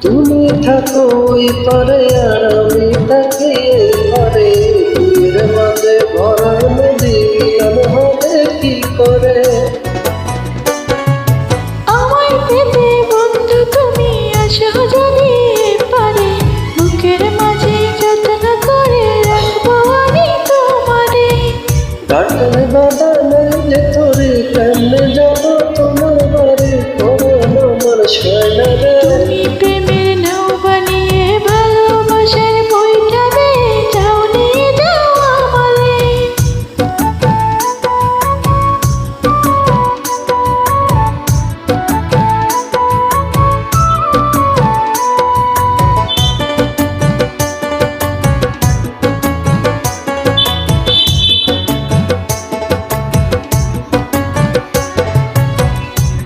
তুমি থাকো ওই পারে আর আমি থাকি এই পারে, দুয়ের মাঝে ভরা নদী মিলন হবে কি করে? আমায় পেতে বন্ধু তুমি আসো যদি পারে, বুকের মাঝে যত্ন করে রাখবো আমি তোমারে। ঘাটে বাধা নাই যে তোরে, কেমনে যাবো তোমার বাড়ি, পরাণ আমার সয়না রে। তুমি প্রেমের নাও বানিয়ে ভালোবাসার বইটাবে, যাও নিয়ে যাও আমারে।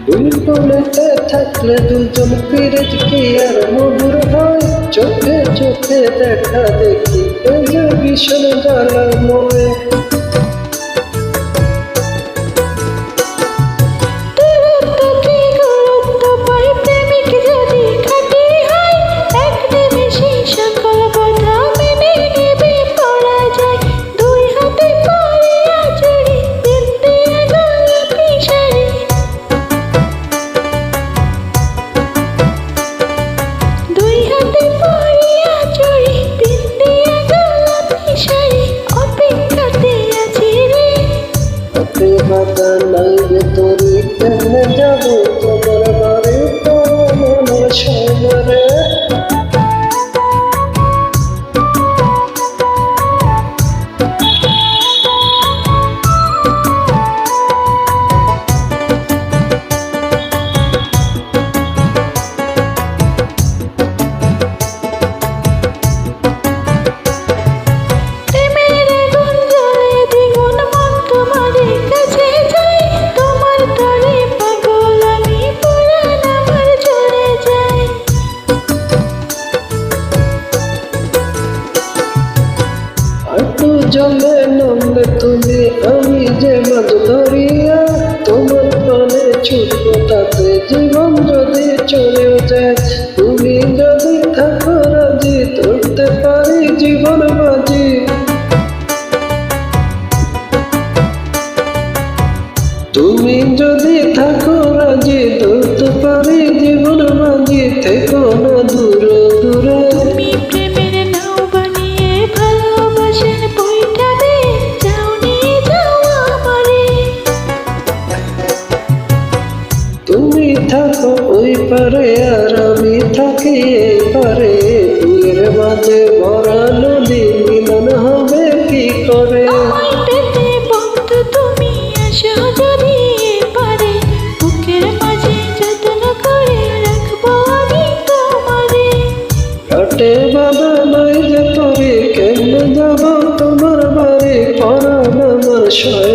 দুই কোণেতে থাকলে দুজন পীড়িত কি আর মধুর হয়? চোখে চোখে দেখা দেখি এই যে ভীষণ জ্বালা মনে। দূরত্ব কি গুরুত্ব পায়, প্রেমিক যদি খাঁটি হয়, এক নিমেষে সকল বাধা মেনে নেবে পড়া যায়। দুই হাতে পরিয়া চুড়ি, বিন্দে গোলাপি শাড়ি, দুই হাতে পরিয়া চুড়ি, বিন্দে গোলাপি শাড়ি, অপেক্ষাতে আছি রে। হাতে বাধা নাই যে তোরে, কেমনে যাবো তোমার বাড়ি, পরাণ আমার সয়না রে। প্রেমের আগুন জ্বলে দ্বিগুণ মন তোমারই কাছে যাই, তোমার তরে পাগল আমি, পরাণ আমার জ্বলে যায়। একটু জলে নামলে তুমি, আমি যে মাছ ধরিয়া, তোমার প্রাণে ছুটবো তাতে জীবন যদি চলেও যায়। তুমি যদি থাকো রাজি, ধরতে পারি জীবন বাজি। তুমি যদি থাকো রাজি, ধরতে পারি জীবন বাজি, থেকো না দূরে দূরে। তুমি প্রেমের নাও বানিয়ে ভালোবাসার বইটাবে, যাও নিয়ে যাও আমারে। তুমি থাকো ওই পারে আর আমি থাকি এই পারে, দুয়ের মাঝে ভরা নদী মিলন হবে কি করে? আমায় পেতে বন্ধু তুমি আসো যদি পারে, বুকের মাঝে যত্ন করে রাখবো আমি তোমারে। ঘাটে বাধা নাই যে তোরে, কেমনে যাবো তোমার বাড়ি, পরাণ আমার সয়না।